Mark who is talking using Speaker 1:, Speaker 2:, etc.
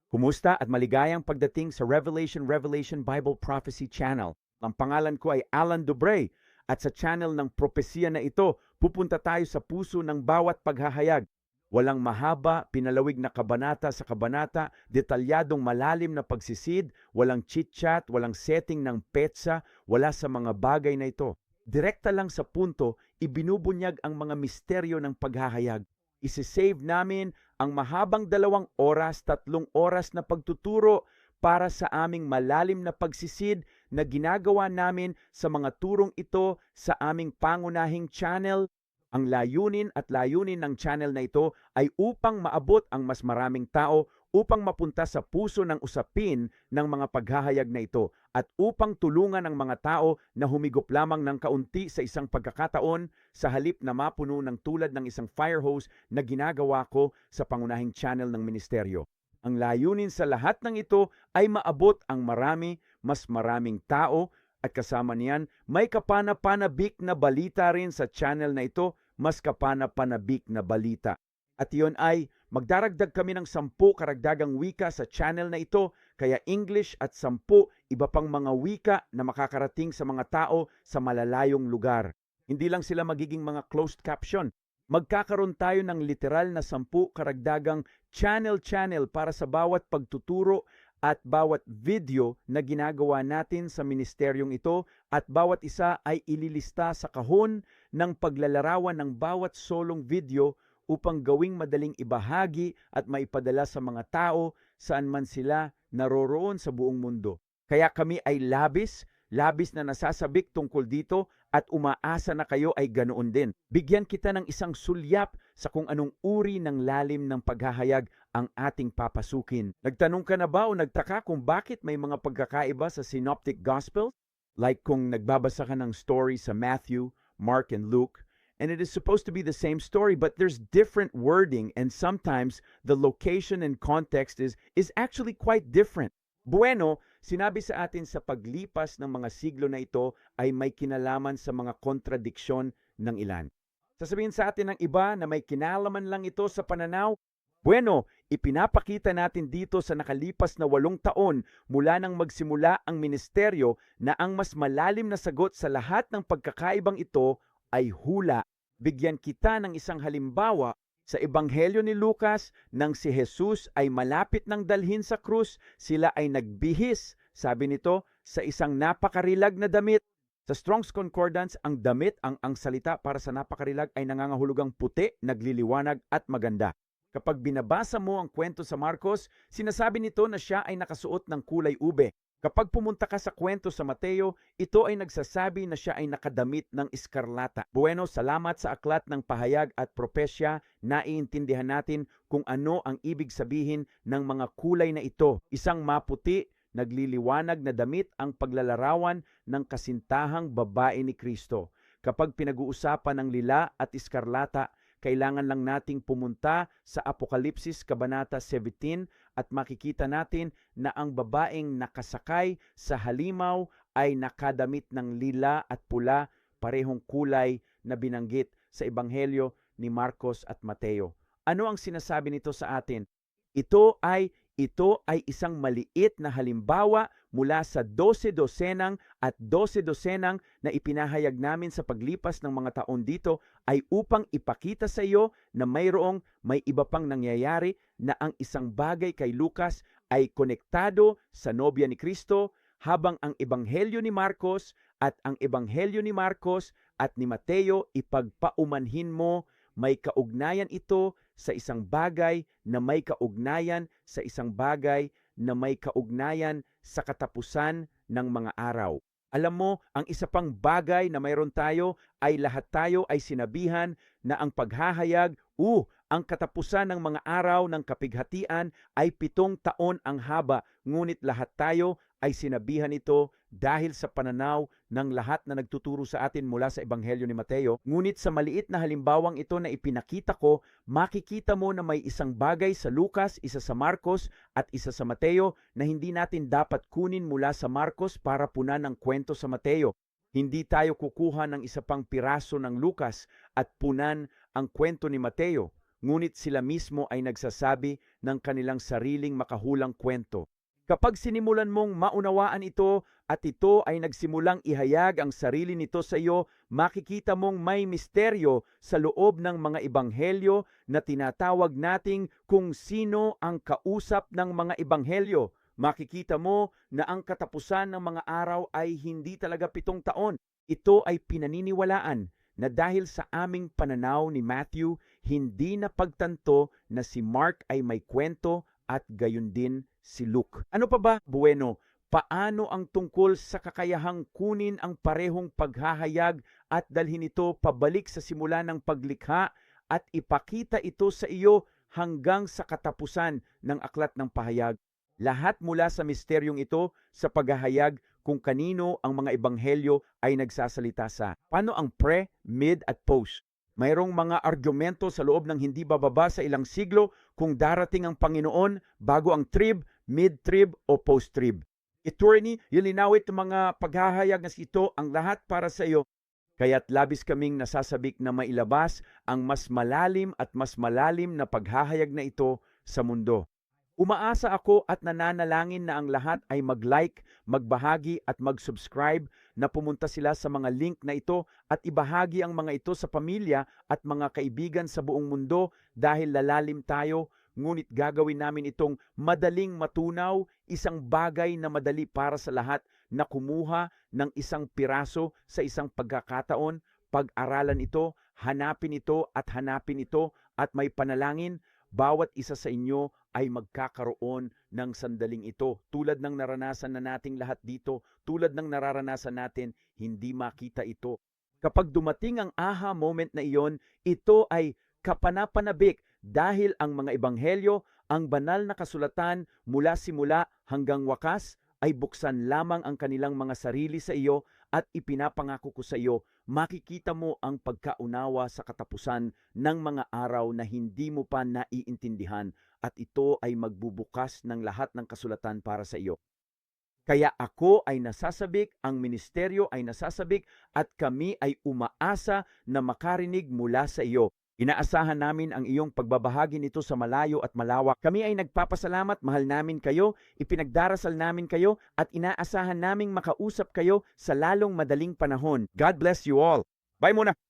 Speaker 1: Kumusta at maligayang pagdating sa Revelation Bible Prophecy Channel. Ang pangalan ko ay Alan Dubre at sa channel ng propesya na ito, pupunta tayo sa puso ng bawat paghahayag. Walang mahaba, pinalawig na kabanata sa kabanata, detalyadong malalim na pagsisid, walang chit-chat, walang setting ng petsa, wala sa mga bagay na ito. Direkta lang sa punto, ibinubunyag ang mga misteryo ng paghahayag. Isisave namin ang mahabang 2 oras, 3 oras na pagtuturo para sa aming malalim na pagsisid na ginagawa namin sa mga turong ito sa aming pangunahing channel. Ang layunin ng channel na ito ay upang maabot ang mas maraming tao, upang mapunta sa puso ng usapin ng mga paghahayag na ito, at upang tulungan ang mga tao na humigop lamang ng kaunti sa isang pagkakataon sa halip na mapuno ng tulad ng isang fire hose na ginagawa ko sa pangunahing channel ng ministeryo. Ang layunin sa lahat ng ito ay maabot ang mas maraming tao, at kasama niyan, may kapana-panabik na balita rin sa channel na ito, mas kapana-panabik na balita. At iyon ay, magdaragdag kami ng 10 karagdagang wika sa channel na ito, kaya English at 10 iba pang mga wika na makakarating sa mga tao sa malalayong lugar. Hindi lang sila magiging mga closed caption. Magkakaroon tayo ng literal na 10 karagdagang channel para sa bawat pagtuturo at bawat video na ginagawa natin sa ministeryong ito, at bawat isa ay ililista sa kahon ng paglalarawan ng bawat solong video upang gawing madaling ibahagi at maipadala sa mga tao saan man sila naroroon sa buong mundo. Kaya kami ay labis na nasasabik tungkol dito, at umaasa na kayo ay ganoon din. Bigyan kita ng isang sulyap sa kung anong uri ng lalim ng paghahayag ang ating papasukin. Nagtanong ka na ba o nagtaka kung bakit may mga pagkakaiba sa Synoptic Gospel? Like kung nagbabasa ka ng story sa Matthew, Mark, and Luke, and it is supposed to be the same story, but there's different wording, and sometimes the location and context is actually quite different. Bueno, sinabi sa atin sa paglipas ng mga siglo na ito ay may kinalaman sa mga kontradiksyon ng ilan. Sasabihin sa atin ng iba na may kinalaman lang ito sa pananaw. Bueno, ipinapakita natin dito sa nakalipas na 8 taon mula nang magsimula ang ministeryo na ang mas malalim na sagot sa lahat ng pagkakaibang ito ay hula. Bigyan kita ng isang halimbawa. Sa Ebanghelyo ni Lucas, nang si Jesus ay malapit ng dalhin sa krus, sila ay nagbihis, sabi nito, sa isang napakarilag na damit. Sa Strong's Concordance, ang damit, ang salita para sa napakarilag ay nangangahulugang puti, nagliliwanag at maganda. Kapag binabasa mo ang kwento sa Marcos, sinasabi nito na siya ay nakasuot ng kulay ube. Kapag pumunta ka sa kwento sa Mateo, ito ay nagsasabi na siya ay nakadamit ng eskarlata. Bueno, salamat sa aklat ng pahayag at propesya, naiintindihan natin kung ano ang ibig sabihin ng mga kulay na ito. Isang maputi, nagliliwanag na damit ang paglalarawan ng kasintahang babae ni Kristo. Kapag pinag-uusapan ng lila at eskarlata, kailangan lang nating pumunta sa Apokalipsis Kabanata 17 at makikita natin na ang babaeng nakasakay sa halimaw ay nakadamit ng lila at pula, parehong kulay na binanggit sa Ebanghelyo ni Marcos at Mateo. Ano ang sinasabi nito sa atin? Ito ay isang maliit na halimbawa mula sa 12 dosenang at 12 dosenang na ipinahayag namin sa paglipas ng mga taon dito, ay upang ipakita sa iyo na may iba pang nangyayari, na ang isang bagay kay Lucas ay konektado sa nobya ni Kristo, habang ang Ebanghelyo ni Marcos at ni Mateo ipagpaumanhin mo, may kaugnayan ito sa isang bagay na may kaugnayan sa isang bagay na may kaugnayan sa katapusan ng mga araw. Alam mo, ang isa pang bagay na mayroon tayo ay lahat tayo ay sinabihan na ang paghahayag, ang katapusan ng mga araw ng kapighatian ay 7 taon ang haba, ngunit lahat tayo ay sinabihan ito dahil sa pananaw ng lahat na nagtuturo sa atin mula sa Ebanghelyo ni Mateo. Ngunit sa maliit na halimbawang ito na ipinakita ko, makikita mo na may isang bagay sa Lucas, isa sa Marcos at isa sa Mateo na hindi natin dapat kunin mula sa Marcos para punan ang kwento sa Mateo. Hindi tayo kukuha ng isa pang piraso ng Lucas at punan ang kwento ni Mateo. ngunit sila mismo ay nagsasabi ng kanilang sariling makahulang kwento. Kapag sinimulan mong maunawaan ito at ito ay nagsimulang ihayag ang sarili nito sa iyo, makikita mong may misteryo sa loob ng mga ebanghelyo na tinatawag nating kung sino ang kausap ng mga ebanghelyo. Makikita mo na ang katapusan ng mga araw ay hindi talaga 7 taon. Ito ay pinaniniwalaan na dahil sa aming pananaw ni Matthew, hindi na pagtanto na si Mark ay may kwento at gayon din si Luke. Ano pa ba, Bueno? Paano ang tungkol sa kakayahang kunin ang parehong paghahayag at dalhin ito pabalik sa simula ng paglikha at ipakita ito sa iyo hanggang sa katapusan ng aklat ng pahayag? Lahat mula sa misteryong ito sa paghahayag kung kanino ang mga ebanghelyo ay nagsasalita sa. Paano ang pre, mid at post? Mayroong mga argumento sa loob ng hindi bababa sa ilang siglo kung darating ang Panginoon bago ang trib, mid-trib o post-trib. Attorney, ilinawit ng mga paghahayag na ito ang lahat para sa iyo. Kaya't labis kaming nasasabik na mailabas ang mas malalim na paghahayag na ito sa mundo. Umaasa ako at nananalangin na ang lahat ay mag-like, magbahagi at mag-subscribe, na pumunta sila sa mga link na ito at ibahagi ang mga ito sa pamilya at mga kaibigan sa buong mundo dahil lalalim tayo, ngunit gagawin namin itong madaling matunaw, isang bagay na madali para sa lahat na kumuha ng isang piraso sa isang pagkakataon, pag-aralan ito, hanapin ito at may panalangin. Bawat isa sa inyo ay magkakaroon ng sandaling ito. Tulad ng naranasan na nating lahat dito, tulad ng nararanasan natin, hindi makita ito. Kapag dumating ang aha moment na iyon, ito ay kapanapanabik dahil ang mga ebanghelyo, ang banal na kasulatan mula simula hanggang wakas, ay buksan lamang ang kanilang mga sarili sa iyo at ipinapangako ko sa iyo, makikita mo ang pagkaunawa sa katapusan ng mga araw na hindi mo pa naiintindihan at ito ay magbubukas ng lahat ng kasulatan para sa iyo. Kaya ako ay nasasabik, ang ministeryo ay nasasabik at kami ay umaasa na makarinig mula sa iyo. Inaasahan namin ang iyong pagbabahagi nito sa malayo at malawak. Kami ay nagpapasalamat, mahal namin kayo, ipinagdarasal namin kayo, at inaasahan naming makausap kayo sa lalong madaling panahon. God bless you all. Bye muna!